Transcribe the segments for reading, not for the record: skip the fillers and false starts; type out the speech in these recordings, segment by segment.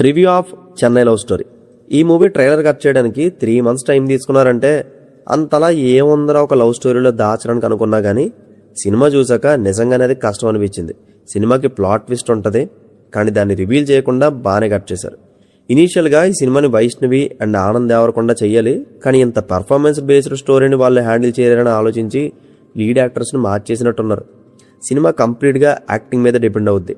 Review of Chennai love story. ఈ movie trailer cut చేయడానికి 3 months time తీసుకున్నారంటే అంతలా ఏముందరా ఒక లవ్ స్టోరీలో దాచడానికి అనుకున్నా కానీ సినిమా చూసాక నిజంగానే అది కష్టం అనిపించింది. సినిమాకి ప్లాట్ ట్విస్ట్ ఉంటుంది, కానీ దాన్ని రివీల్ చేయకుండా బాగానే కట్ చేశారు. ఇనీషియల్గా ఈ సినిమాని వైష్ణవి అండ్ ఆనంద్ దేవరకొండ చెయ్యాలి, కానీ ఇంత పర్ఫార్మెన్స్ బేస్డ్ స్టోరీని వాళ్ళు హ్యాండిల్ చేయాలని ఆలోచించి లీడ్ యాక్టర్స్ని మార్చేసినట్టున్నారు. సినిమా కంప్లీట్గా యాక్టింగ్ మీద డిపెండ్ అవుద్ది.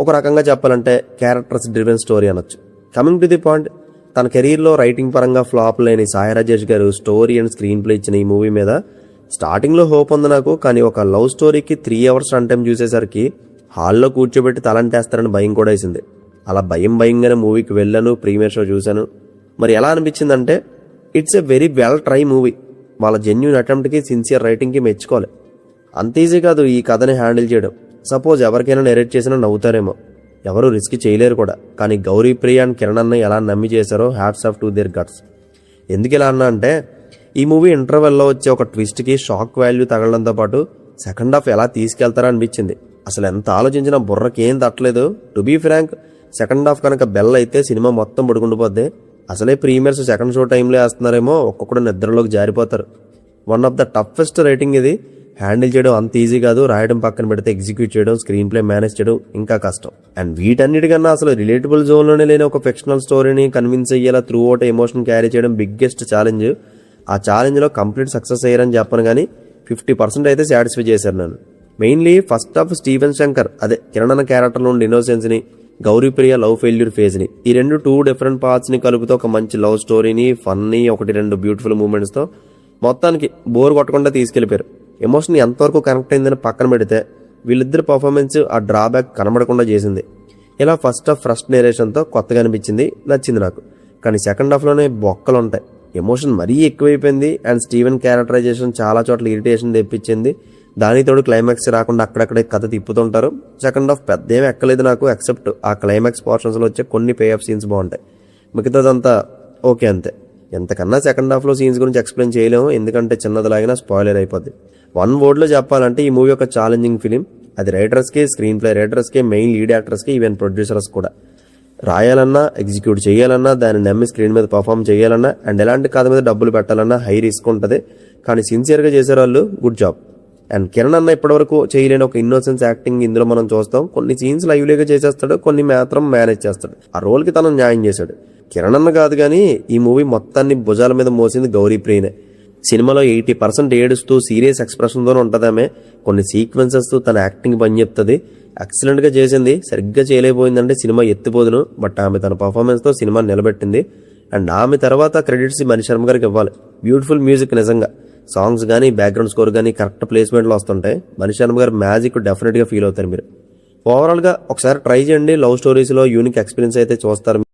ఒక రకంగా చెప్పాలంటే క్యారెక్టర్స్ డ్రివెన్ స్టోరీ అనొచ్చు. కమింగ్ టు ది పాయింట్, తన కెరీర్లో రైటింగ్ పరంగా ఫ్లాప్ లేని సాయి రాజేష్ గారు స్టోరీ అండ్ స్క్రీన్ ప్లే ఇచ్చిన ఈ మూవీ మీద స్టార్టింగ్లో హోప్ ఉంది నాకు. కానీ ఒక లవ్ స్టోరీకి 3 hours రన్ టైం చూసేసరికి హాల్లో కూర్చోబెట్టి తలంటేస్తారని భయం కూడా వేసింది. అలా భయంగానే మూవీకి వెళ్ళాను, ప్రీమియర్ షో చూశాను. మరి ఎలా అనిపించిందంటే it's a very well try movie. వాళ్ళ జెన్యూన్ అటెంప్ట్కి, సిన్సియర్ రైటింగ్కి మెచ్చుకోవాలి. అంత ఈజీ కాదు ఈ కథని హ్యాండిల్ చేయడం. సపోజ్ ఎవరికైనా నెరేట్ చేసినా నవ్వుతారేమో, ఎవరు రిస్క్ చేయలేరు కూడా. కానీ గౌరీ ప్రియ అండ్ కిరణ్ అన్న ఎలా నమ్మి చేశారో hats off to their guts. ఎందుకు ఇలా అన్నా అంటే ఈ మూవీ ఇంటర్వెల్లో వచ్చే ఒక ట్విస్ట్కి షాక్ వాల్యూ తగలడంతో పాటు సెకండ్ హాఫ్ ఎలా తీసుకెళ్తారా అనిపించింది. అసలు ఎంత ఆలోచించినా బుర్రకి ఏం తట్టలేదు. To be frank, second half కనుక బెల్ అయితే సినిమా మొత్తం పడుకుండిపోద్ది. అసలే ప్రీమియర్స్ సెకండ్ షో టైంలో వేస్తున్నారేమో, ఒక్కొక్కడు నిద్రలోకి జారిపోతారు. One of the toughest writing ఇది. హ్యాండిల్ చేయడం అంత ఈజీ కాదు. రాయడం పక్కన పెడితే ఎగ్జిక్యూట్ చేయడం, స్క్రీన్ ప్లే మేనేజ్ చేయడం ఇంకా కష్టం. అండ్ వీటన్నిటికన్నా అసలు రిలేటబుల్ జోన్లోనే లేని ఒక ఫిక్షనల్ స్టోరీని కన్విన్స్ అయ్యేలా త్రూ అవుట్ ఎమోషన్ క్యారీ చేయడం బిగ్గెస్ట్ ఛాలెంజ్. ఆ ఛాలెంజ్లో కంప్లీట్ సక్సెస్ అయ్యారని చెప్పను, కానీ 50% అయితే సాటిస్ఫై చేశారు నన్ను. Mainly first half Steven Shankar అదే కిరణ్ అన్న క్యారెక్టర్లో ఉండే ఇన్నోసెన్స్ని, గౌరీ ప్రియ లవ్ ఫెయిల్యూర్ ఫేజ్ని, ఈ 2 డిఫరెంట్ పార్ట్స్ని కలుపుతూ ఒక మంచి లవ్ స్టోరీని, ఫన్నీ 1-2 బ్యూటిఫుల్ మూమెంట్స్తో మొత్తానికి బోర్ కొట్టకుండా తీసుకెళ్లిపోయారు. ఎమోషన్ ఎంతవరకు కనెక్ట్ అయిందని పక్కన పెడితే వీళ్ళిద్దరు పర్ఫార్మెన్స్ ఆ డ్రాబ్యాక్ కనబడకుండా చేసింది. ఇలా ఫస్ట్ హాఫ్ ఫస్ట్ నేరేషన్తో కొత్తగా అనిపించింది, నచ్చింది నాకు. కానీ సెకండ్ హాఫ్లోనే బొక్కలు ఉంటాయి. ఎమోషన్ మరీ ఎక్కువైపోయింది. అండ్ స్టీవెన్ క్యారెక్టరైజేషన్ చాలా చోట్ల ఇరిటేషన్ తెప్పించింది. దానితోడు క్లైమాక్స్ రాకుండా అక్కడక్కడే కథ తిప్పుతుంటారు. సెకండ్ హాఫ్ పెద్ద ఏం ఎక్కలేదు నాకు, ఎక్సెప్ట్ ఆ క్లైమాక్స్ పోర్షన్స్లో వచ్చే కొన్ని పే ఆఫ్ సీన్స్ బాగుంటాయి. మిగతాదంతా ఓకే అంతే. ఎంతకన్నా సెకండ్ హాఫ్లో సీన్స్ గురించి ఎక్స్ప్లెయిన్ చేయలేము, ఎందుకంటే చిన్నదిలాగినా స్పాయిలర్ అయిపోద్ది. 1 wordలో చెప్పాలంటే ఈ మూవీ ఒక ఛాలెంజింగ్ ఫిలిం. అది రైటర్స్కి, స్క్రీన్ ప్లే రైటర్స్కి, మెయిన్ లీడ్ యాక్టర్స్కి, ఈవెన్ ప్రొడ్యూసర్స్ కూడా. రాయాలన్నా, ఎగ్జిక్యూట్ చేయాలన్నా, దాన్ని నమ్మి స్క్రీన్ మీద పర్ఫామ్ చేయాలన్నా, అండ్ ఎలాంటి కథ మీద డబ్బులు పెట్టాలన్నా హై రిస్క్ ఉంటుంది. కానీ సిన్సియర్గా చేసే వాళ్ళు గుడ్ జాబ్. అండ్ కిరణ్ అన్న ఇప్పటివరకు చేయలేని ఒక ఇన్నోసెన్స్ యాక్టింగ్ ఇందులో మనం చూస్తాం. కొన్ని సీన్స్ లైవ్లీగా చేసేస్తాడు, కొన్ని మాత్రం మేనేజ్ చేస్తాడు. ఆ రోల్కి తను న్యాయం చేశాడు. కిరణ్ అన్న కాదు కానీ ఈ మూవీ మొత్తాన్ని భుజాల మీద మోసింది గౌరీ ప్రియనే. సినిమాలో 80% ఏడుస్తూ సీరియస్ ఎక్స్ప్రెషన్తోనే ఉంటుందామే. కొన్ని సీక్వెన్సెస్ తన యాక్టింగ్ పని చెప్తుంది. ఎక్సలెంట్గా చేసింది. సరిగ్గా చేయలేకపోయిందంటే సినిమా ఎత్తిపోదును, బట్ ఆమె తన పర్ఫార్మెన్స్తో సినిమా నిలబెట్టింది. అండ్ ఆమె తర్వాత క్రెడిట్స్ మణిశర్మ గారికి ఇవ్వాలి. బ్యూటిఫుల్ మ్యూజిక్, నిజంగా సాంగ్స్ కానీ బ్యాక్గ్రౌండ్ స్కోర్ కానీ కరెక్ట్ ప్లేస్మెంట్లో వస్తుంటాయి. మణిశర్మ గారి మ్యాజిక్ డెఫినెట్గా ఫీల్ అవుతారు మీరు. ఓవరాల్గా ఒకసారి ట్రై చేయండి. లవ్ స్టోరీస్లో యూనిక్ ఎక్స్పీరియన్స్ అయితే చూస్తారు.